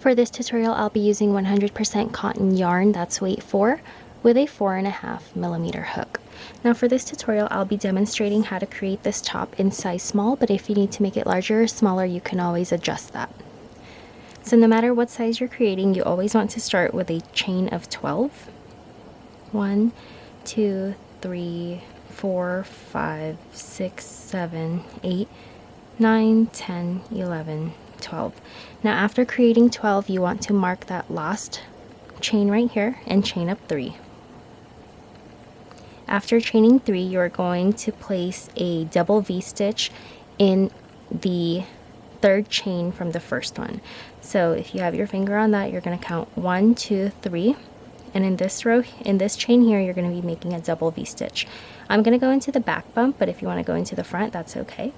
For this tutorial, I'll be using 100% cotton yarn, that's weight 4, with a 4.5mm hook. Now for this tutorial, I'll be demonstrating how to create this top in size small, but if you need to make it larger or smaller, you can always adjust that. So no matter what size you're creating, you always want to start with a chain of 12. 1, 2, 3, 4, 5, 6, 7, 8, 9, 10, 11, 12. Now after creating 12, you want to mark that last chain right here and chain up 3. After chaining 3, you are going to place a double V-stitch in the third chain from the first one. So if you have your finger on that, you're going to count 1, 2, 3. And in this row, in this chain here, you're going to be making a double V-stitch. I'm going to go into the back bump, but if you want to go into the front, that's okay.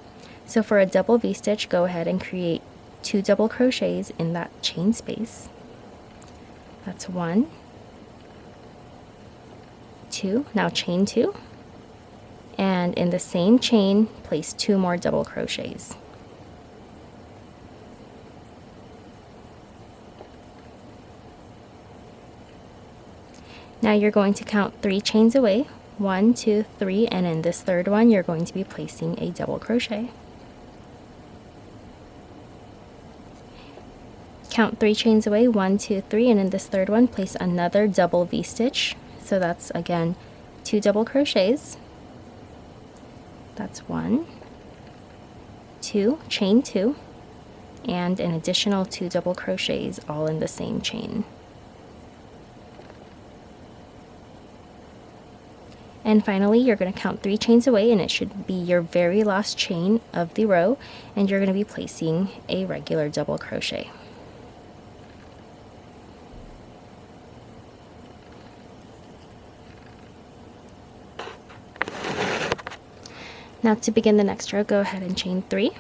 So for a double V-stitch, go ahead and create 2 double crochets in that chain space. That's 1, 2, now chain 2, and in the same chain, place 2 more double crochets. Now you're going to count 3 chains away, 1, 2, 3, and in this third one, you're going to be placing a double crochet. Count 3 chains away, 1, 2, 3, and in this third one, place another double V-stitch. So that's again 2 double crochets. That's 1, 2, chain 2, and an additional 2 double crochets all in the same chain. And finally, you're going to count 3 chains away, and it should be your very last chain of the row, and you're going to be placing a regular double crochet. Now to begin the next row, go ahead and chain 3,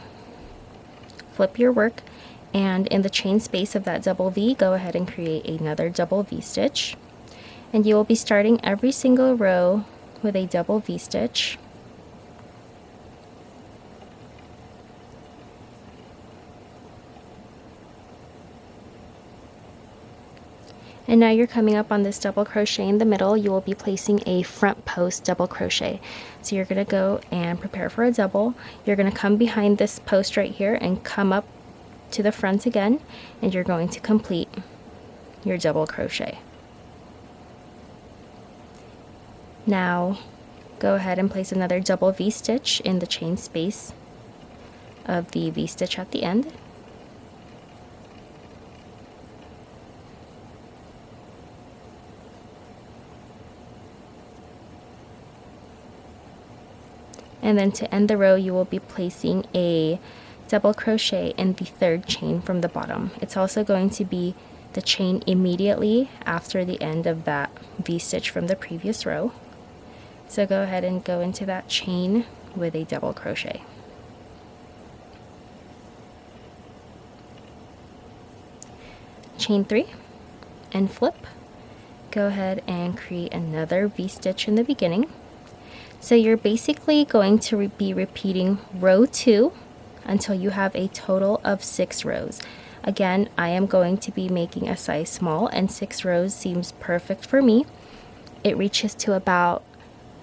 flip your work, and in the chain space of that double V, go ahead and create another double V-stitch. And you will be starting every single row with a double V-stitch. And now you're coming up on this double crochet in the middle. You will be placing a front post double crochet. So you're going to go and prepare for a double. You're going to come behind this post right here and come up to the front again, and you're going to complete your double crochet. Now go ahead and place another double V-stitch in the chain space of the V-stitch at the end. And then to end the row, you will be placing a double crochet in the third chain from the bottom. It's also going to be the chain immediately after the end of that V-stitch from the previous row. So go ahead and go into that chain with a double crochet. Chain 3 and flip. Go ahead and create another V-stitch in the beginning. So you're basically going to be repeating row 2 until you have a total of 6 rows. Again, I am going to be making a size small, and 6 rows seems perfect for me. It reaches to about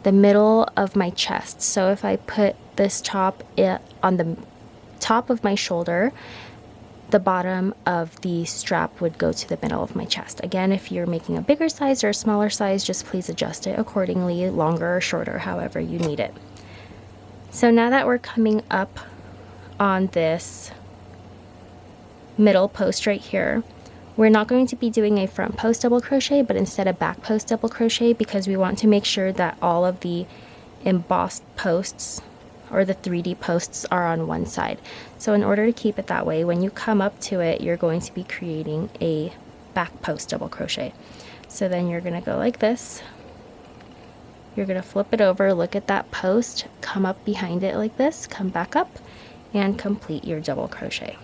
the middle of my chest. So if I put this top on the top of my shoulder, the bottom of the strap would go to the middle of my chest. Again, if you're making a bigger size or a smaller size, just please adjust it accordingly, longer or shorter, however you need it. So now that we're coming up on this middle post right here, we're not going to be doing a front post double crochet, but instead a back post double crochet, because we want to make sure that all of the embossed posts or the 3D posts are on one side. So in order to keep it that way, when you come up to it, you're going to be creating a back post double crochet. So then you're going to go like this. You're going to flip it over, look at that post, come up behind it like this, come back up, and complete your double crochet.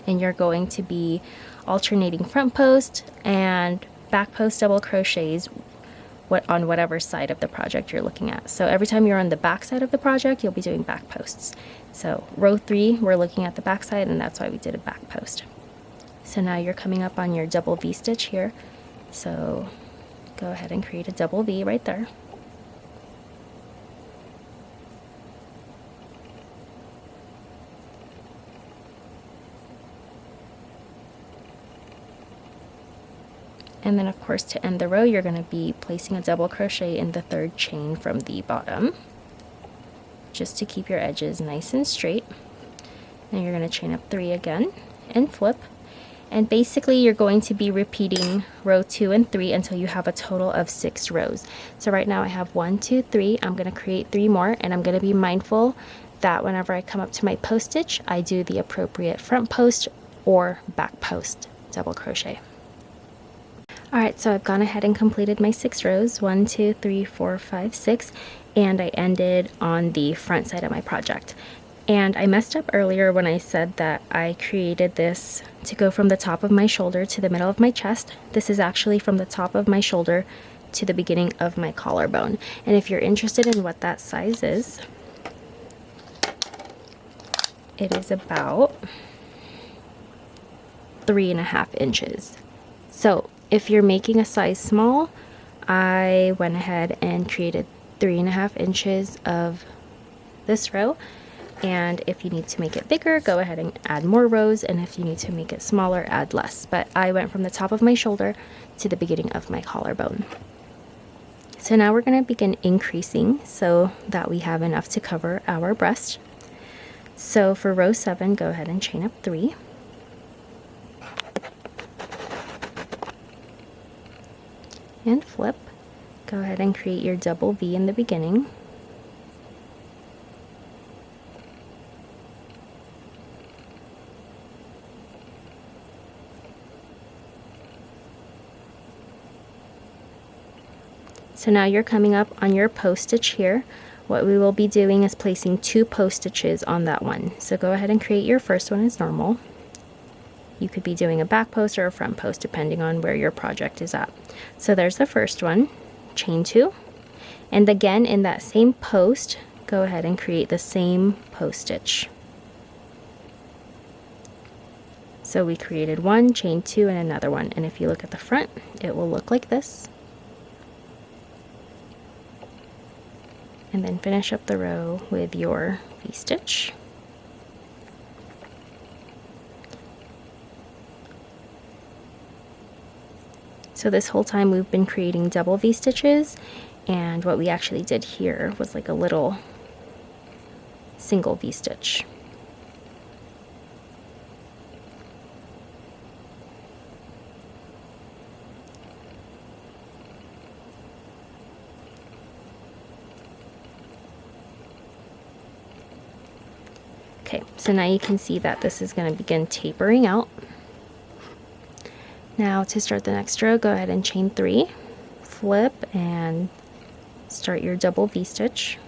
And you're going to be alternating front post and back post double crochets on whatever side of the project you're looking at. So every time you're on the back side of the project, you'll be doing back posts. So row 3, we're looking at the back side, and that's why we did a back post. So now you're coming up on your double V-stitch here. So go ahead and create a double V right there. And then of course to end the row you're going to be placing a double crochet in the third chain from the bottom, just to keep your edges nice and straight. Now you're going to chain up 3 again and flip. And basically you're going to be repeating row 2 and 3 until you have a total of 6 rows. So right now I have 1, 2, 3. I'm going to create 3 more, and I'm going to be mindful that whenever I come up to my post stitch, I do the appropriate front post or back post double crochet. Alright, so I've gone ahead and completed my 6 rows, 1, 2, 3, 4, 5, 6, and I ended on the front side of my project. And I messed up earlier when I said that I created this to go from the top of my shoulder to the middle of my chest. This is actually from the top of my shoulder to the beginning of my collarbone. And if you're interested in what that size is, it is about 3.5 inches. So if you're making a size small, I went ahead and created 3.5 inches of this row. And if you need to make it bigger, go ahead and add more rows, and if you need to make it smaller, add less. But I went from the top of my shoulder to the beginning of my collarbone. So now we're going to begin increasing so that we have enough to cover our breast. So for row 7, go ahead and chain up 3. And flip. Go ahead and create your double V in the beginning. So now you're coming up on your post stitch here. What we will be doing is placing 2 post stitches on that one. So go ahead and create your first one as normal. You could be doing a back post or a front post depending on where your project is at. So there's the first one, chain 2. And again in that same post, go ahead and create the same post stitch. So we created 1, chain 2, and another one. And if you look at the front, it will look like this. And then finish up the row with your V-stitch. So this whole time we've been creating double V-stitches, and what we actually did here was like a little single V-stitch. Okay, so now you can see that this is going to begin tapering out. Now to start the next row, go ahead and chain 3, flip, and start your double V-stitch.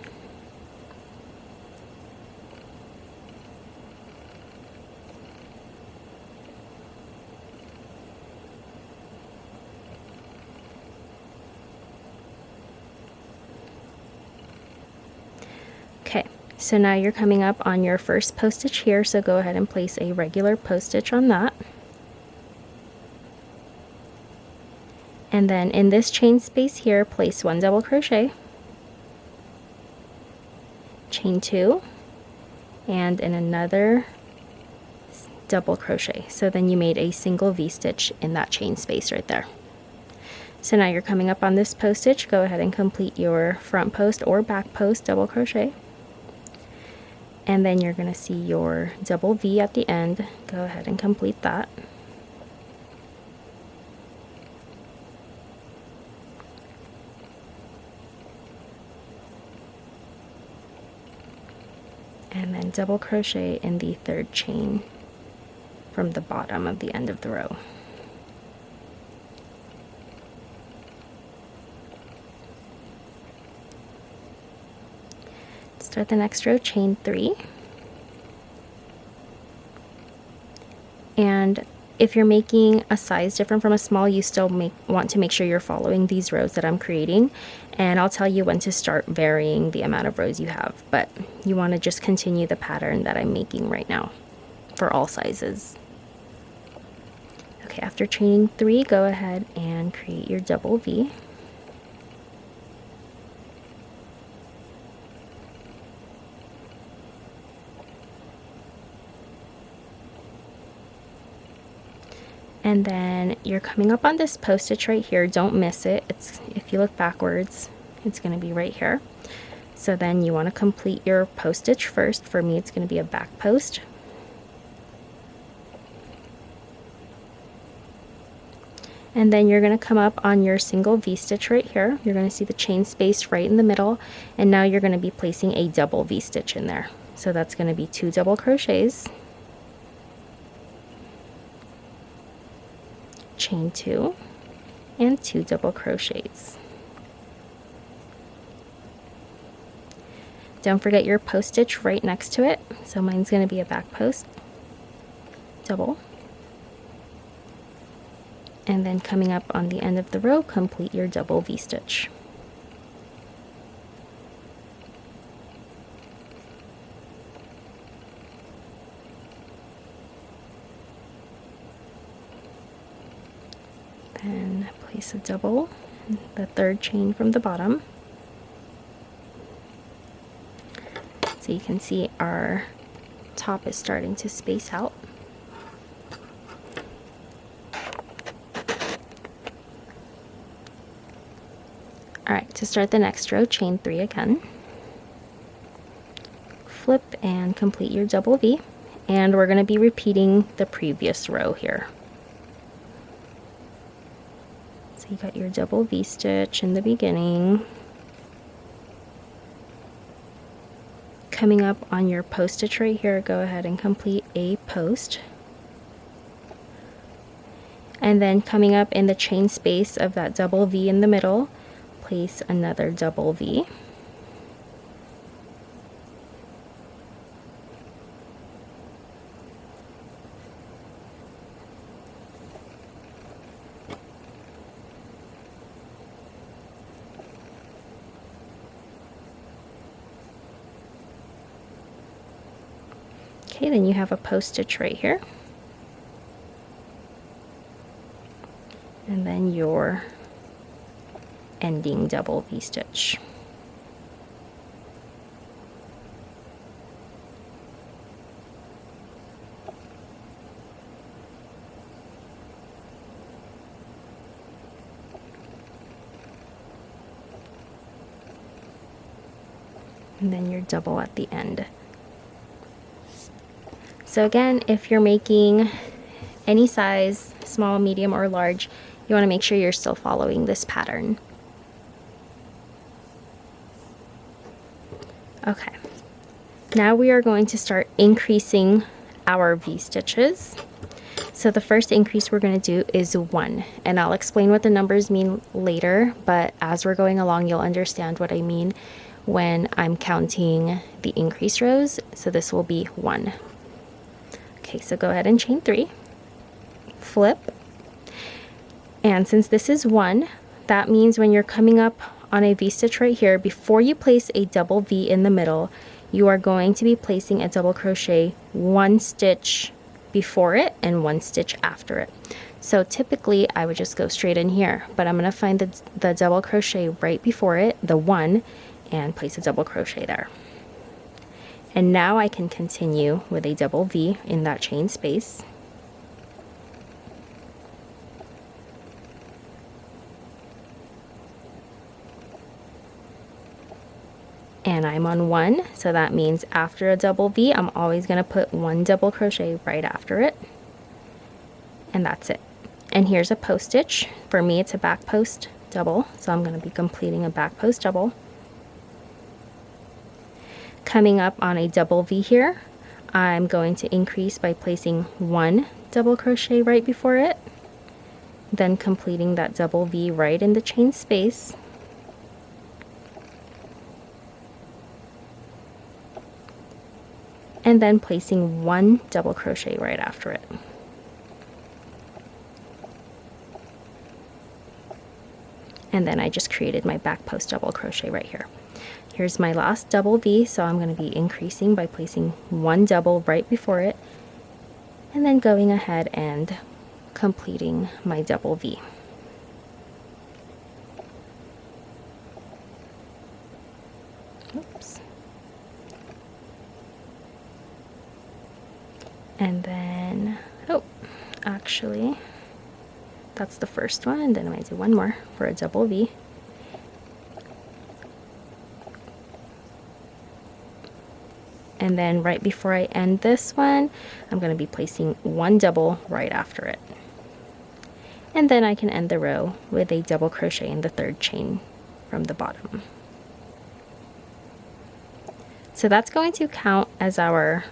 Okay, so now you're coming up on your first post stitch here, so go ahead and place a regular post stitch on that. And then in this chain space here, place 1 double crochet, chain 2, and in another double crochet. So then you made a single V-stitch in that chain space right there. So now you're coming up on this post stitch, go ahead and complete your front post or back post double crochet. And then you're going to see your double V at the end. Go ahead and complete that. And then double crochet in the third chain from the bottom of the end of the row. Start the next row, chain 3. And if you're making a size different from a small, you still want to make sure you're following these rows that I'm creating. And I'll tell you when to start varying the amount of rows you have, but you want to just continue the pattern that I'm making right now for all sizes. Okay, after chaining 3, go ahead and create your double V. And then you're coming up on this post stitch right here. Don't miss it. If you look backwards, it's going to be right here. So then you want to complete your post stitch first. For me, it's going to be a back post. And then you're going to come up on your single V-stitch right here. You're going to see the chain space right in the middle. And now you're going to be placing a double V-stitch in there. So that's going to be 2 double crochets. Chain 2 and 2 double crochets. Don't forget your post stitch right next to it. So mine's going to be a back post, double, and then coming up on the end of the row, complete your double V-stitch. Then place a double, the 3rd chain from the bottom. So you can see our top is starting to space out. Alright, to start the next row, chain 3 again. Flip and complete your double V. And we're going to be repeating the previous row here. So you got your double V-stitch in the beginning. Coming up on your post stitch right here, go ahead and complete a post. And then coming up in the chain space of that double V in the middle, place another double V. Okay, then you have a post stitch right here. And then your ending double V-stitch. And then your double at the end. So again, if you're making any size, small, medium, or large, you want to make sure you're still following this pattern. Okay, now we are going to start increasing our V-stitches. So the first increase we're going to do is 1, and I'll explain what the numbers mean later, but as we're going along, you'll understand what I mean when I'm counting the increase rows. So this will be 1. Okay, so go ahead and chain 3, flip, and since this is 1, that means when you're coming up on a V-stitch right here, before you place a double V in the middle, you are going to be placing a double crochet 1 stitch before it and 1 stitch after it. So typically I would just go straight in here, but I'm going to find the double crochet right before it, the 1, and place a double crochet there. And now I can continue with a double V in that chain space. And I'm on 1, so that means after a double V, I'm always going to put 1 double crochet right after it. And that's it. And here's a post stitch. For me, it's a back post double, so I'm going to be completing a back post double. Coming up on a double V here, I'm going to increase by placing 1 double crochet right before it, then completing that double V right in the chain space, and then placing 1 double crochet right after it. And then I just created my back post double crochet right here. Here's my last double V, so I'm going to be increasing by placing 1 double right before it, and then going ahead and completing my double V. Oops. And then, oh, actually, that's the first one, and then I might do one more for a double V. And then right before I end this one, I'm going to be placing one double right after it. And then I can end the row with a double crochet in the third chain from the bottom. So that's going to count as our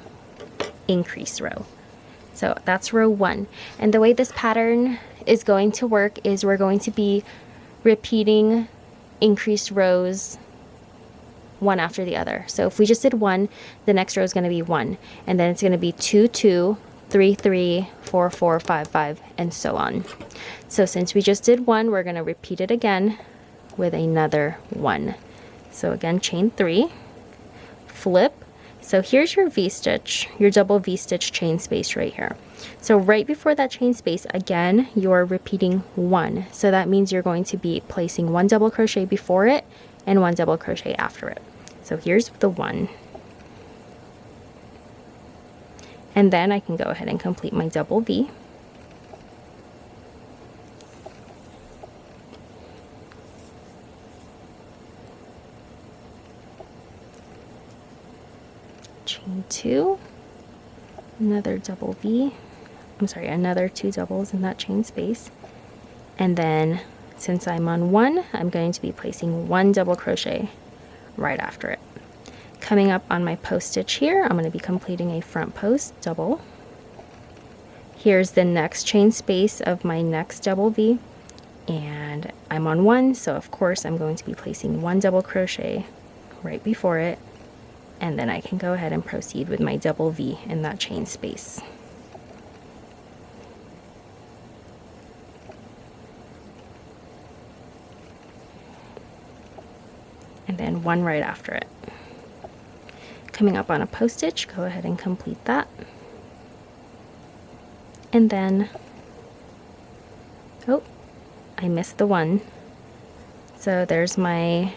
increase row. So that's row 1. And the way this pattern is going to work is we're going to be repeating increased rows one after the other. So if we just did 1, the next row is going to be 1, and then it's going to be 2, 2, 3, 3, 4, 4, 5, 5, and so on. So since we just did 1, we're going to repeat it again with another 1. So again, chain 3, flip. So here's your V-stitch, your double V-stitch chain space right here. So right before that chain space, again, you're repeating 1. So that means you're going to be placing 1 double crochet before it and 1 double crochet after it. So here's the 1. And then I can go ahead and complete my double V. Chain 2, another double V, I'm sorry, another 2 doubles in that chain space. And then since I'm on 1, I'm going to be placing 1 double crochet right after it. Coming up on my post stitch here, I'm going to be completing a front post double. Here's the next chain space of my next double V, and I'm on 1, so of course I'm going to be placing 1 double crochet right before it, and then I can go ahead and proceed with my double V in that chain space. And then 1 right after it. Coming up on a post stitch, go ahead and complete that. And then, oh, I missed the 1. So there's my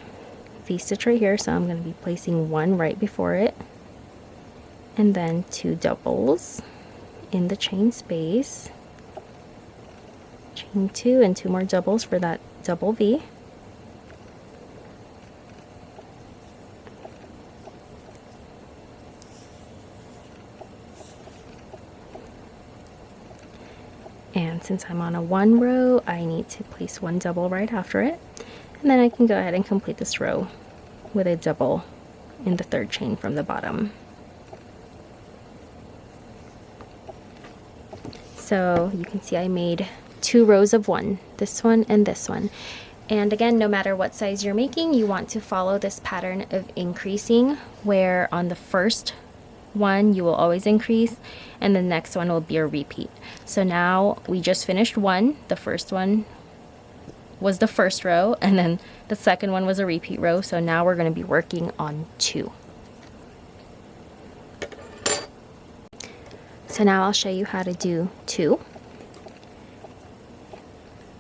V-stitch right here, so I'm going to be placing 1 right before it. And then 2 doubles in the chain space. Chain 2 and 2 more doubles for that double V. And since I'm on a 1 row, I need to place 1 double right after it. And then I can go ahead and complete this row with a double in the third chain from the bottom. So you can see I made 2 rows of 1, this one and this one. And again, no matter what size you're making, you want to follow this pattern of increasing, where on the first one you will always increase and the next one will be a repeat. So now we just finished 1. The first one was the first row, and then the second one was a repeat row. So now we're going to be working on 2. So now I'll show you how to do 2.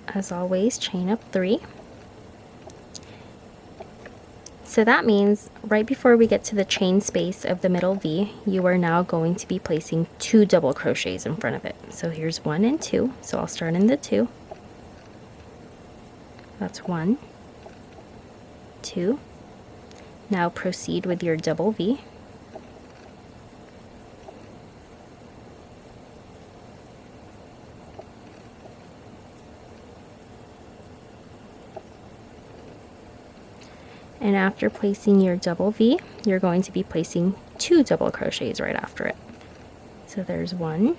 As always, chain up 3. So that means right before we get to the chain space of the middle V, you are now going to be placing 2 double crochets in front of it. So here's 1 and 2. So I'll start in the 2. That's 1, 2. Now proceed with your double V. And after placing your double V, you're going to be placing 2 double crochets right after it. So there's 1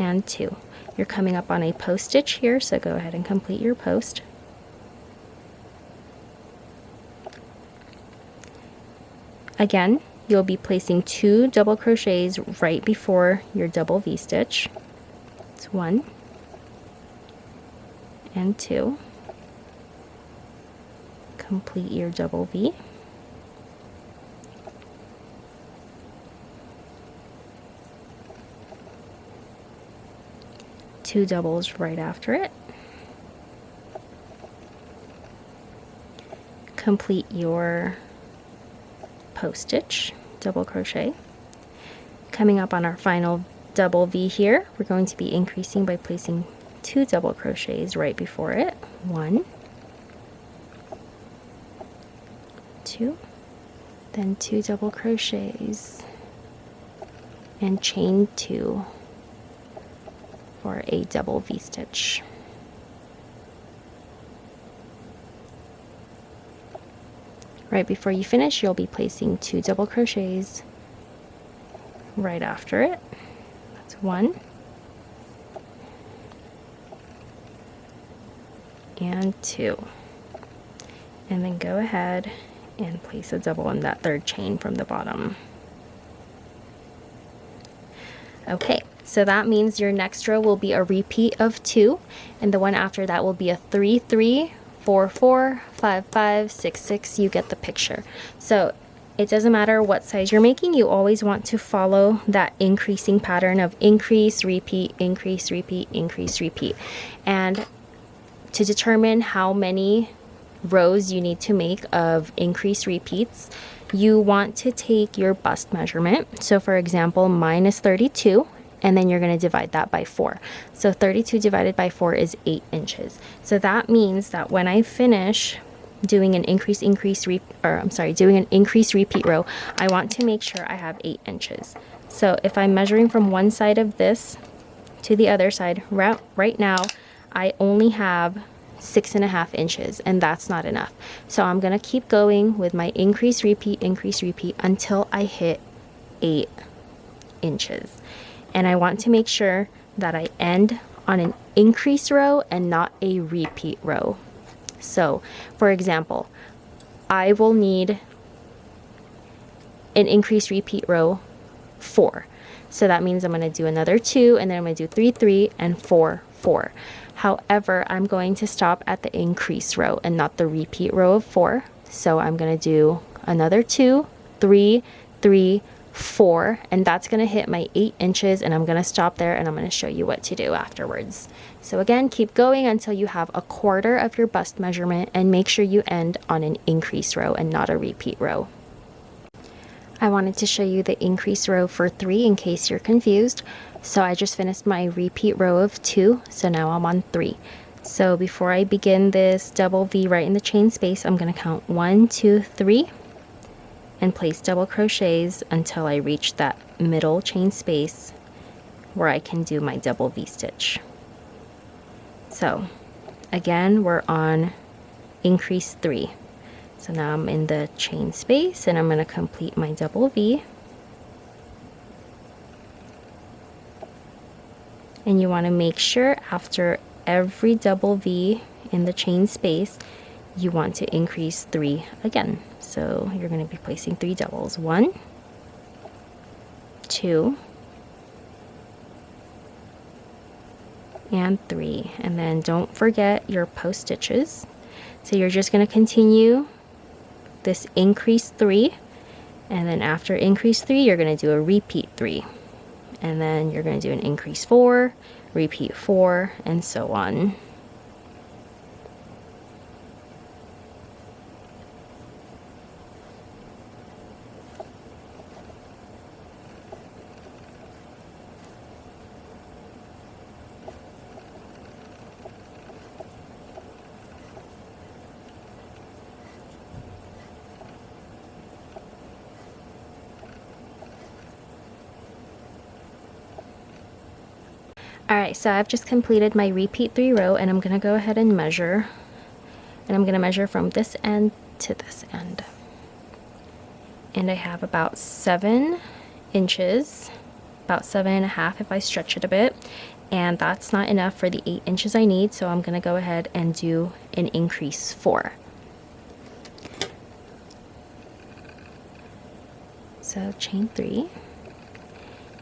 and 2. You're coming up on a post stitch here, so go ahead and complete your post. Again, you'll be placing 2 double crochets right before your double V stitch. It's 1 and 2. Complete your double V. 2 doubles right after it. Complete your post stitch, double crochet. Coming up on our final double V here, we're going to be increasing by placing 2 double crochets right before it. 1, 2, then 2 double crochets and chain 2 for a double V stitch. Right before you finish, you'll be placing 2 double crochets right after it. That's 1 and 2, and then go ahead and place a double in that 3rd chain from the bottom. Okay, so that means your next row will be a repeat of 2, and the one after that will be a 3 3 4 4 5 5 6 6. You get the picture. So it doesn't matter what size you're making, you always want to follow that increasing pattern of increase, repeat, increase, repeat, increase, repeat. And to determine how many rows you need to make of increase repeats, you want to take your bust measurement. So for example, mine is 32, and then you're going to divide that by 4. So 32 divided by 4 is 8 inches. So that means that when I finish doing an increase repeat row, I want to make sure I have 8 inches. So if I'm measuring from one side of this to the other side, right now I only have 6.5 inches, and that's not enough. So I'm gonna keep going with my increase repeat until I hit 8 inches. And I want to make sure that I end on an increase row and not a repeat row. So for example, I will need an increase repeat row 4. So that means I'm going to do another 2, and then I'm going to do 3 3 and 4 4. However, I'm going to stop at the increase row and not the repeat row of 4. So I'm going to do another 2 3 3 4, and that's going to hit my 8 inches, and I'm going to stop there, and I'm going to show you what to do afterwards. So again, keep going until you have a quarter of your bust measurement, and make sure you end on an increase row and not a repeat row. I wanted to show you the increase row for 3 in case you're confused. So I just finished my repeat row of 2, so now I'm on 3. So before I begin this double V right in the chain space, I'm going to count 1 2 3 and place double crochets until I reach that middle chain space where I can do my double V stitch. So again, we're on increase 3. So now I'm in the chain space, and I'm going to complete my double V. And you want to make sure after every double V in the chain space, you want to increase 3 again. So you're going to be placing 3 doubles. 1 2 and 3. And then don't forget your post stitches. So you're just going to continue this increase 3, and then after increase 3 you're going to do a repeat 3, and then you're going to do an increase 4, repeat 4, and so on. Alright, so I've just completed my repeat 3 row, and I'm going to go ahead and measure. And I'm going to measure from this end to this end. And I have about 7 inches, about 7.5 if I stretch it a bit. And that's not enough for the 8 inches I need, so I'm going to go ahead and do an increase 4. So chain 3.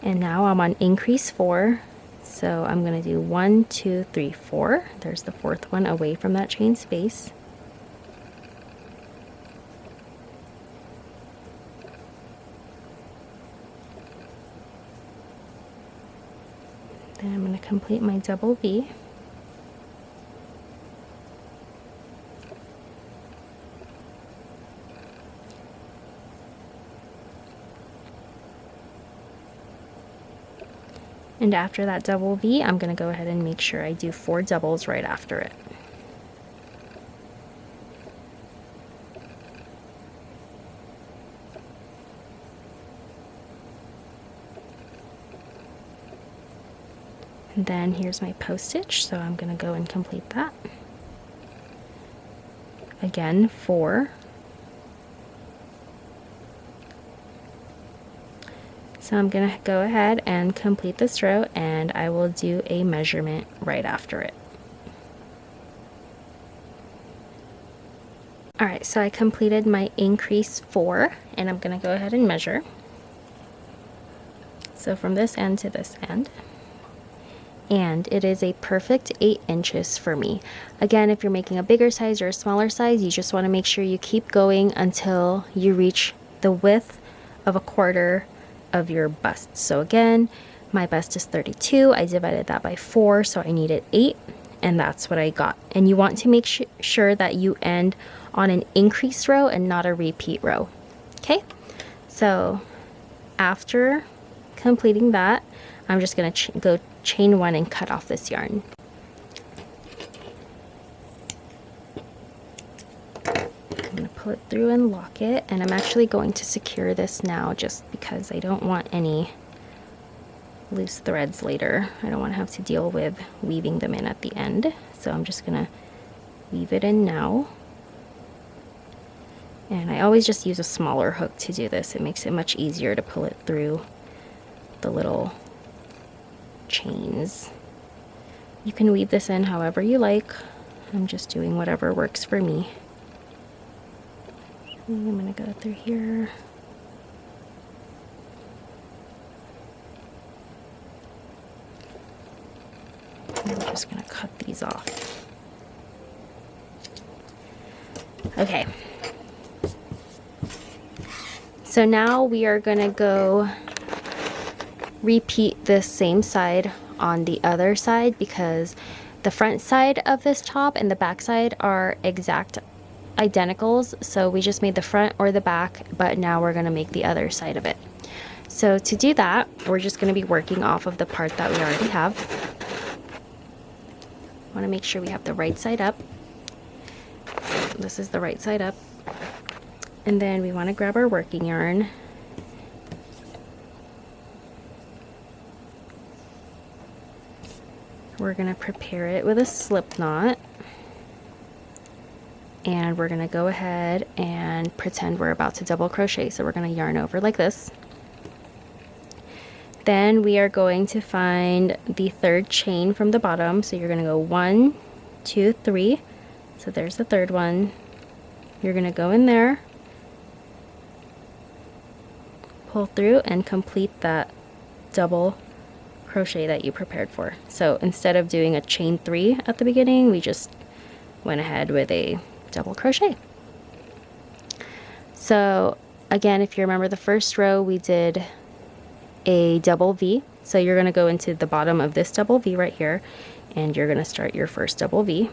And now I'm on increase 4. So I'm going to do 1 2 3 4. There's the 4th one away from that chain space. Then I'm going to complete my double V. And after that double V, I'm going to go ahead and make sure I do 4 doubles right after it. And then here's my post stitch, so I'm going to go and complete that. Again, 4. So I'm going to go ahead and complete this row, and I will do a measurement right after it. Alright, so I completed my increase 4, and I'm going to go ahead and measure. So from this end to this end. And it is a perfect 8 inches for me. Again, if you're making a bigger size or a smaller size, you just want to make sure you keep going until you reach the width of a quarter of your bust. So again, my bust is 32. I divided that by 4, so I needed 8, and that's what I got. And you want to make sure that you end on an increase row and not a repeat row. Okay, so after completing that, I'm just going to go chain 1 and cut off this yarn. I'm going to pull it through and lock it, and I'm actually going to secure this now just because I don't want any loose threads later. I don't want to have to deal with weaving them in at the end, so I'm just going to weave it in now. And I always just use a smaller hook to do this. It makes it much easier to pull it through the little chains. You can weave this in however you like. I'm just doing whatever works for me. And I'm going to go through here. And I'm just going to cut these off. Okay. So now we are going to go repeat this same side on the other side, because the front side of this top and the back side are exact identicals. So we just made the front or the back, but now we're going to make the other side of it. So to do that, we're just going to be working off of the part that we already have. Want to make sure we have the right side up. So this is the right side up. And then we want to grab our working yarn. We're going to prepare it with a slip knot. And we're going to go ahead and pretend we're about to double crochet. So we're going to yarn over like this. Then we are going to find the third chain from the bottom. So you're going to go 1, 2, 3. So there's the third one. You're going to go in there, pull through, and complete that double crochet that you prepared for. So instead of doing a chain 3 at the beginning, we just went ahead with a double crochet. So again, if you remember the first row, we did a double V. So you're going to go into the bottom of this double V right here, and you're going to start your first double V.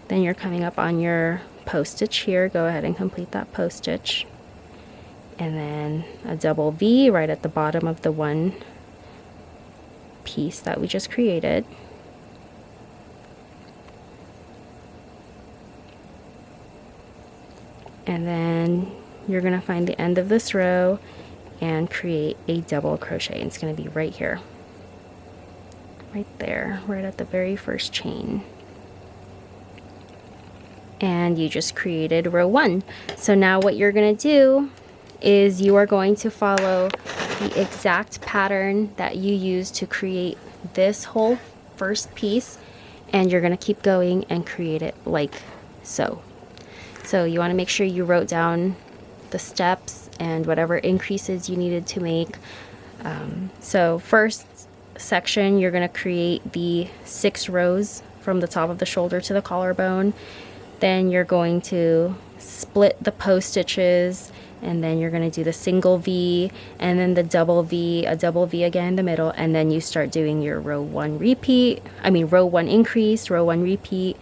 Then you're coming up on your post stitch here. Go ahead and complete that post stitch. And then a double V right at the bottom of the one piece that we just created. And then you're going to find the end of this row and create a double crochet. And it's going to be right here. Right there, right at the very first chain. And you just created row 1. So now what you're going to do is you are going to follow the exact pattern that you used to create this whole first piece, and you're going to keep going and create it like so. So you want to make sure you wrote down the steps and whatever increases you needed to make. So first section, you're going to create the 6 rows from the top of the shoulder to the collarbone. Then you're going to split the post stitches, and then you're going to do the single V and then the double V, a double V again in the middle, and then you start doing your row 1 repeat, row 1 increase, row 1 repeat,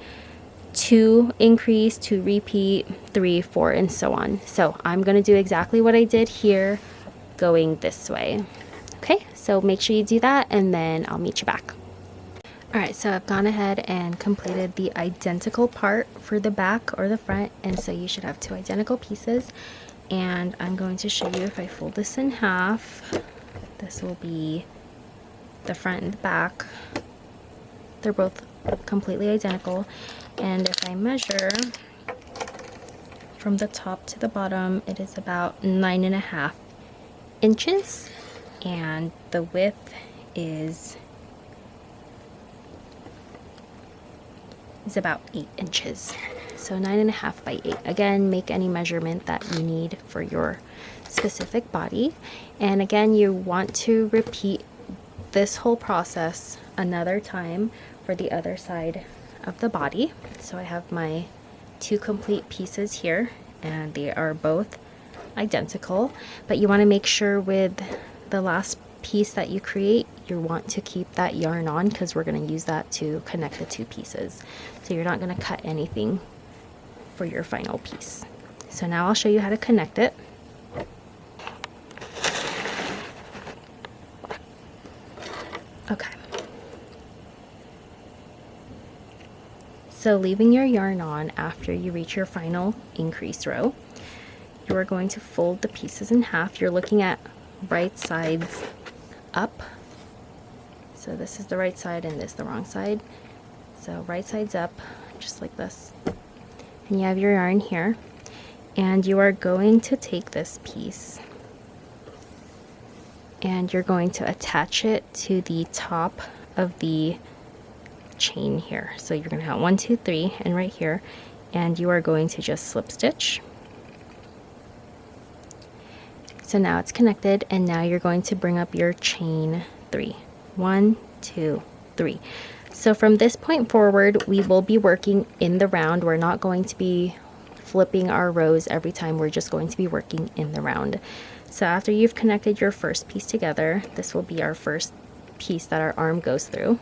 2 increase, 2 repeat, 3, 4, and so on. So I'm going to do exactly what I did here going this way. Okay, so make sure you do that, and then I'll meet you back. Alright, so I've gone ahead and completed the identical part for the back or the front, and so you should have 2 identical pieces. And I'm going to show you, if I fold this in half, this will be the front and the back. They're both completely identical, and if I measure from the top to the bottom, it is about 9.5 inches, and the width is about 8 inches. So 9.5 by 8. Again, make any measurement that you need for your specific body. And again, you want to repeat this whole process another time for the other side of the body. So I have my 2 complete pieces here, and they are both identical, but you want to make sure with the last piece that you create, you want to keep that yarn on, because we're going to use that to connect the 2 pieces. So you're not going to cut anything for your final piece. So now I'll show you how to connect it. Okay. So leaving your yarn on after you reach your final increase row, you are going to fold the pieces in half. You're looking at right sides up. So this is the right side and this the wrong side. So right side's up, just like this. And you have your yarn here. And you are going to take this piece and you're going to attach it to the top of the chain here. So you're going to have 1, 2, 3, and right here. And you are going to just slip stitch. So now it's connected, and now you're going to bring up your chain 3. 1, 2, 3. So from this point forward, we will be working in the round. We're not going to be flipping our rows every time. We're just going to be working in the round. So after you've connected your first piece together, this will be our first piece that our arm goes through.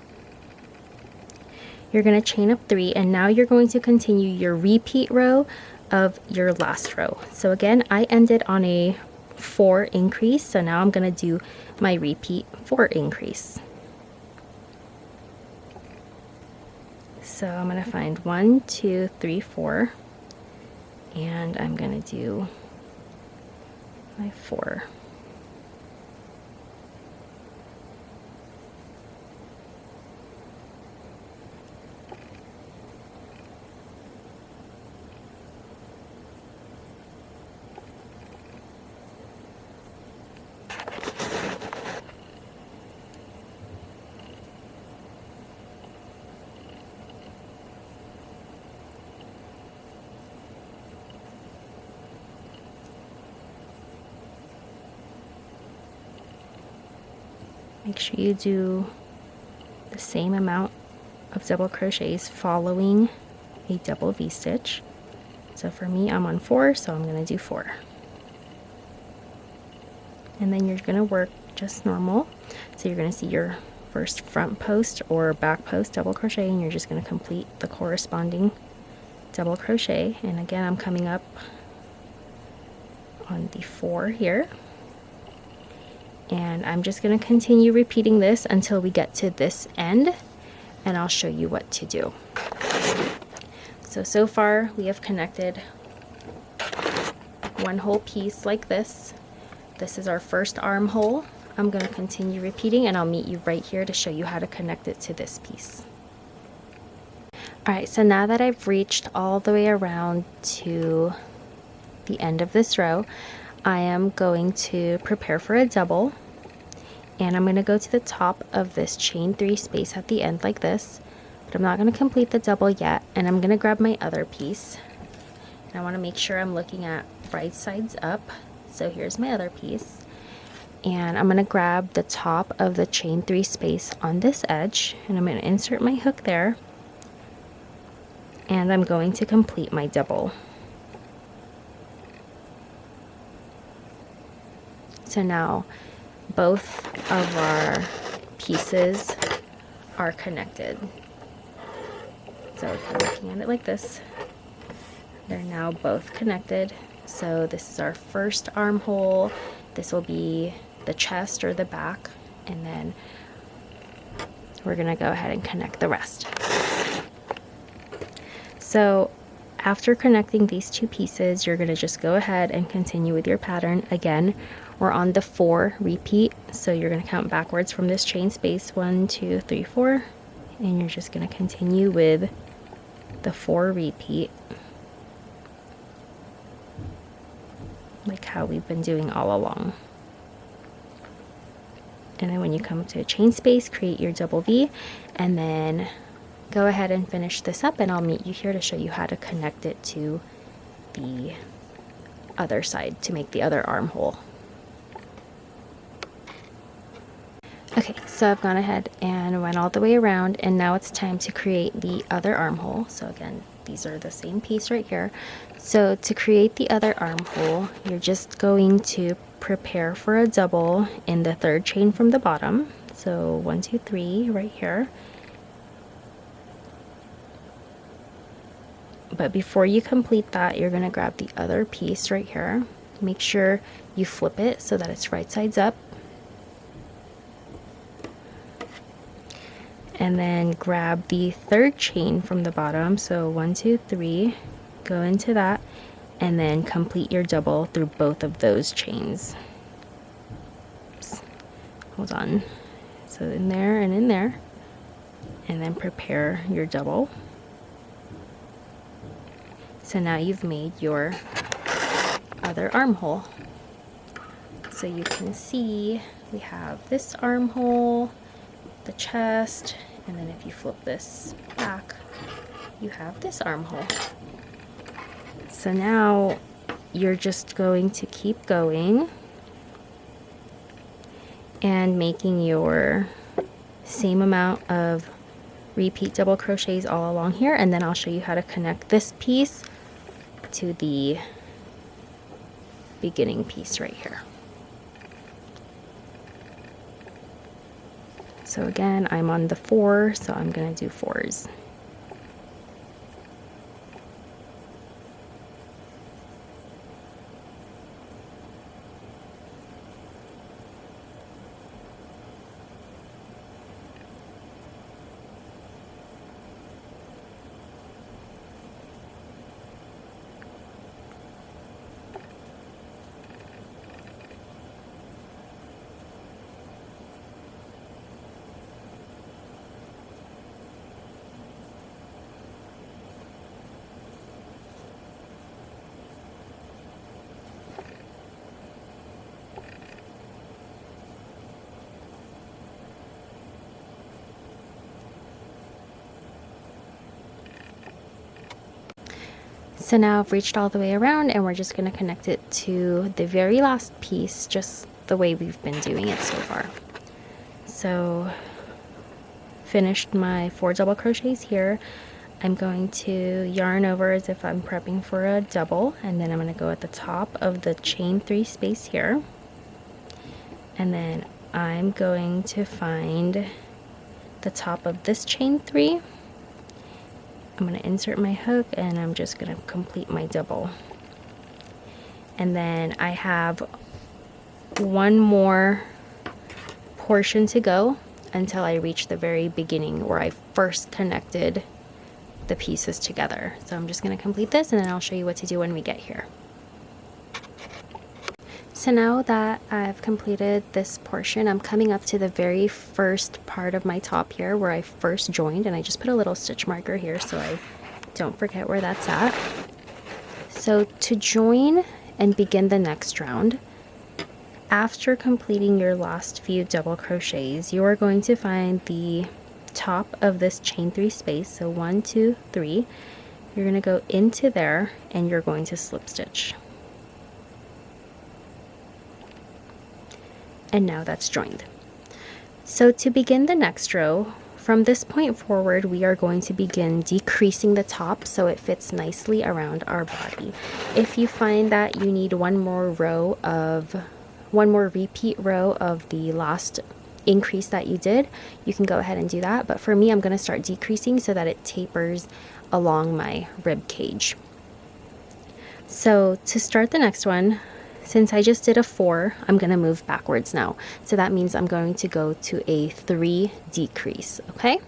You're going to chain up 3, and now you're going to continue your repeat row of your last row. So again, I ended on a 4 increase, so now I'm going to do my repeat 4 increase. So I'm going to find 1, 2, 3, 4, and I'm going to do my 4. Make sure you do the same amount of double crochets following a double V-stitch. So for me, I'm on 4, so I'm going to do 4. And then you're going to work just normal. So you're going to see your first front post or back post double crochet, and you're just going to complete the corresponding double crochet. And again, I'm coming up on the 4 here. And I'm just going to continue repeating this until we get to this end, and I'll show you what to do. So far we have connected one whole piece like this. This is our first armhole. I'm going to continue repeating, and I'll meet you right here to show you how to connect it to this piece. Alright, so now that I've reached all the way around to the end of this row, I am going to prepare for a double, and I'm going to go to the top of this chain 3 space at the end like this, but I'm not going to complete the double yet, and I'm going to grab my other piece. And I want to make sure I'm looking at right sides up. So here's my other piece, and I'm going to grab the top of the chain 3 space on this edge, and I'm going to insert my hook there, and I'm going to complete my double. So now both of our pieces are connected. So if you're looking at it like this, they're now both connected. So this is our first armhole, this will be the chest or the back, and then we're gonna go ahead and connect the rest. So after connecting these two pieces, you're gonna just go ahead and continue with your pattern. Again, we're on the 4 repeat, so you're gonna count backwards from this chain space, 1, 2, 3, 4, and you're just gonna continue with the 4 repeat, like how we've been doing all along. And then when you come to a chain space, create your double V, and then go ahead and finish this up, and I'll meet you here to show you how to connect it to the other side to make the other armhole. Okay, so I've gone ahead and went all the way around, and now it's time to create the other armhole. So again, these are the same piece right here. So to create the other armhole, you're just going to prepare for a double in the 3rd chain from the bottom. So 1, 2, 3 right here. But before you complete that, you're going to grab the other piece right here. Make sure you flip it so that it's right sides up. And then grab the 3rd chain from the bottom. So 1, 2, 3, go into that, and then complete your double through both of those chains. Oops. Hold on. So in there and in there, and then prepare your double. So now you've made your other armhole. So you can see we have this armhole, the chest, and then if you flip this back, you have this armhole. So now you're just going to keep going and making your same amount of repeat double crochets all along here, and then I'll show you how to connect this piece to the beginning piece right here. So again, I'm on the 4, so I'm going to do 4s. So now I've reached all the way around, and we're just going to connect it to the very last piece, just the way we've been doing it so far. So finished my 4 double crochets here. I'm going to yarn over as if I'm prepping for a double, and then I'm going to go at the top of the chain 3 space here, and then I'm going to find the top of this chain 3. I'm going to insert my hook, and I'm just going to complete my double. And then I have one more portion to go until I reach the very beginning where I first connected the pieces together. So I'm just going to complete this, and then I'll show you what to do when we get here. So now that I've completed this portion, I'm coming up to the very first part of my top here where I first joined, and I just put a little stitch marker here so I don't forget where that's at. So to join and begin the next round, after completing your last few double crochets, you are going to find the top of this chain 3 space. So 1, 2, 3. You're going to go into there, and you're going to slip stitch. And now that's joined. So to begin the next row, from this point forward, we are going to begin decreasing the top so it fits nicely around our body. If you find that you need one more repeat row of the last increase that you did, you can go ahead and do that. But for me, I'm going to start decreasing so that it tapers along my rib cage. So to start the next one, since I just did a 4, I'm going to move backwards now. So that means I'm going to go to a 3 decrease, okay?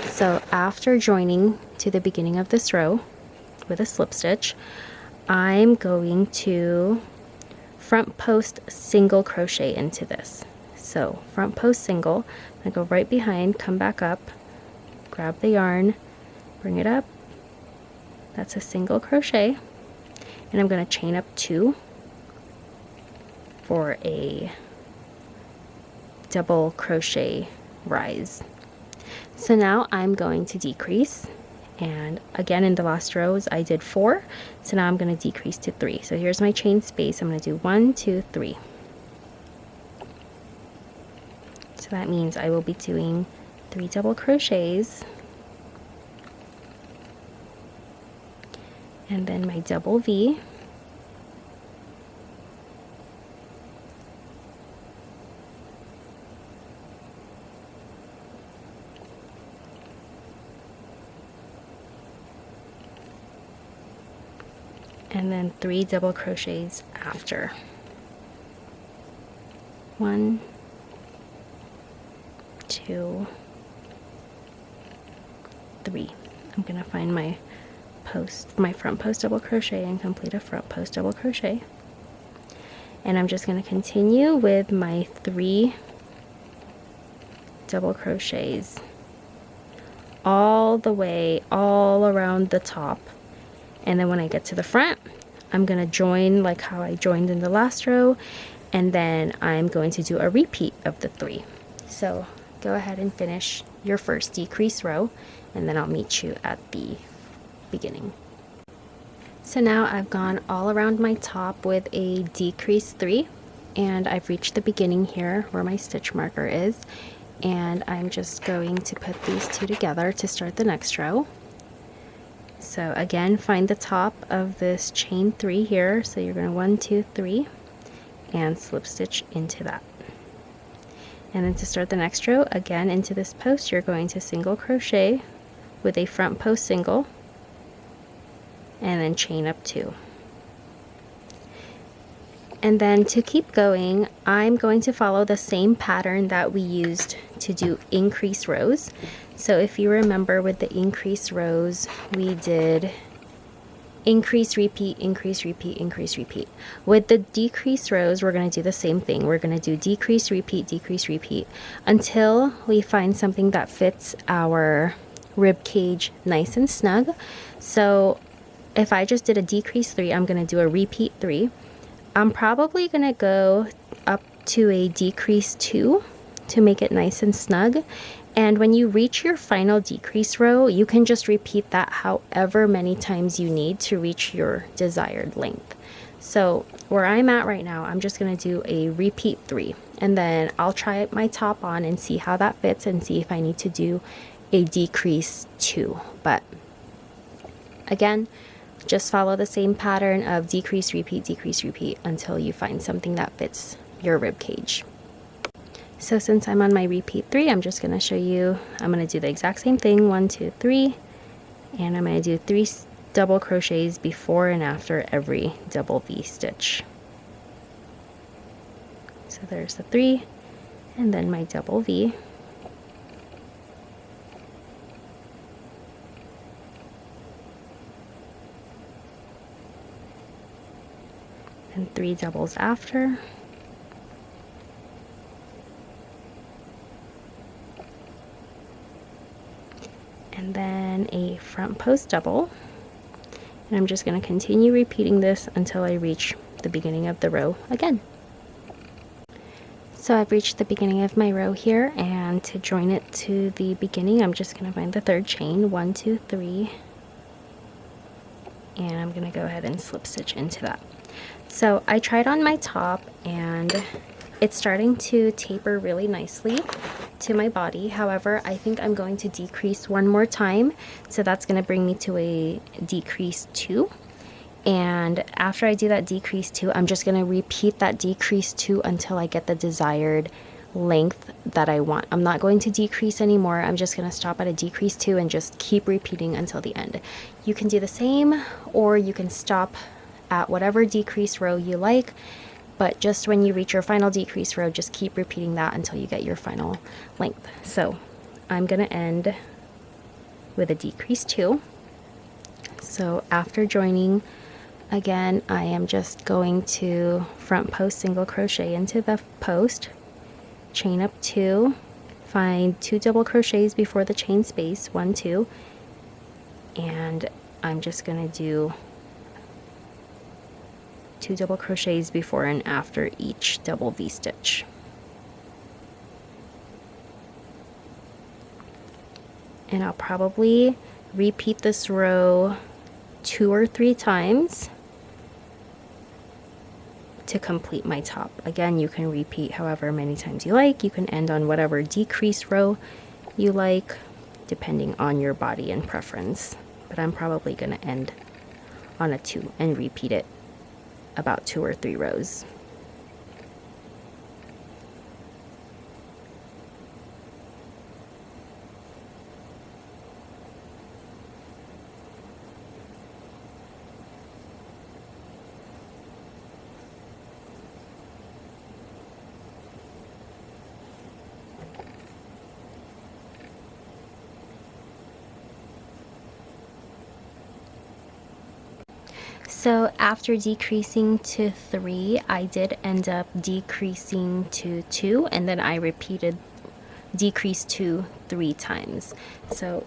So after joining to the beginning of this row with a slip stitch, I'm going to front post single crochet into this. So front post single, I go right behind, come back up, grab the yarn, bring it up. That's a single crochet, and I'm going to chain up 2 for a double crochet rise. So now I'm going to decrease, and again in the last rows I did 4, so now I'm going to decrease to 3. So here's my chain space. I'm going to do 1, 2, 3. So that means I will be doing 3 double crochets, and then my double V, and then 3 double crochets after. 1, 2, 3. I'm going to find my front post double crochet and complete a front post double crochet. And I'm just going to continue with my 3 double crochets all the way, all around the top. And then when I get to the front, I'm going to join like how I joined in the last row, and then I'm going to do a repeat of the 3. So go ahead and finish your first decrease row, and then I'll meet you at the beginning. So now I've gone all around my top with a decrease 3, and I've reached the beginning here where my stitch marker is, and I'm just going to put these 2 together to start the next row. So again, find the top of this chain 3 here, so you're going to 1, 2, 3 and slip stitch into that. And then to start the next row, again into this post, you're going to single crochet with a front post single, and then chain up 2. And then to keep going, I'm going to follow the same pattern that we used to do increase rows. So if you remember with the increase rows, we did increase, repeat, increase, repeat, increase, repeat. With the decrease rows, we're going to do the same thing. We're going to do decrease, repeat until we find something that fits our rib cage nice and snug. So if I just did a decrease 3, I'm going to do a repeat 3. I'm probably going to go up to a decrease 2 to make it nice and snug. And when you reach your final decrease row, you can just repeat that however many times you need to reach your desired length. So where I'm at right now, I'm just going to do a repeat 3, and then I'll try my top on and see how that fits and see if I need to do a decrease 2. But again, just follow the same pattern of decrease, repeat until you find something that fits your rib cage. So since I'm on my repeat 3, I'm just going to show you, I'm going to do the exact same thing, 1, 2, 3, and I'm going to do 3 double crochets before and after every double V stitch. So there's the 3, and then my double V. And 3 doubles after. And then a front post double, and I'm just going to continue repeating this until I reach the beginning of the row again. So I've reached the beginning of my row here, and to join it to the beginning, I'm just going to find the 3rd chain, 1, 2, 3, and I'm going to go ahead and slip stitch into that. So I tried on my top, and it's starting to taper really nicely. to my body. However, I think I'm going to decrease one more time, so that's going to bring me to a decrease 2. And after I do that decrease 2, I'm just going to repeat that decrease 2 until I get the desired length that I want. I'm not going to decrease anymore. I'm just going to stop at a decrease 2 and just keep repeating until the end. You can do the same, or you can stop at whatever decrease row you like, but just when you reach your final decrease row, just keep repeating that until you get your final length. So I'm going to end with a decrease 2. So after joining, again, I am just going to front post single crochet into the post, chain up 2, find 2 double crochets before the chain space, 1, 2, and I'm just going to do 2 double crochets before and after each double V-stitch. And I'll probably repeat this row 2 or 3 times to complete my top. Again, you can repeat however many times you like. You can end on whatever decrease row you like, depending on your body and preference. But I'm probably going to end on a 2 and repeat it about 2 or 3 rows. So after decreasing to 3, I did end up decreasing to 2, and then I repeated decrease 2 3 times. So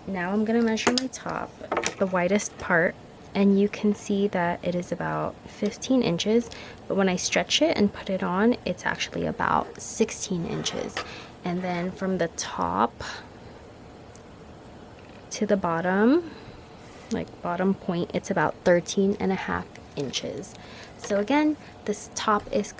now I'm going to measure my top, the widest part, and you can see that it is about 15 inches, but when I stretch it and put it on, it's actually about 16 inches. And then from the top to the bottom, like bottom point, it's about 13.5 inches. So again, this top is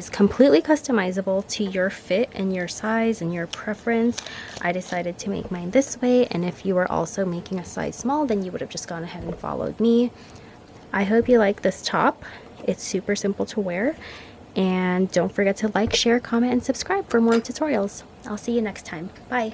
completely customizable to your fit and your size and your preference. I decided to make mine this way, and if you were also making a size small, then you would have just gone ahead and followed me. I hope you like this top. It's super simple to wear, and don't forget to like, share, comment, and subscribe for more tutorials. I'll see you next time. Bye.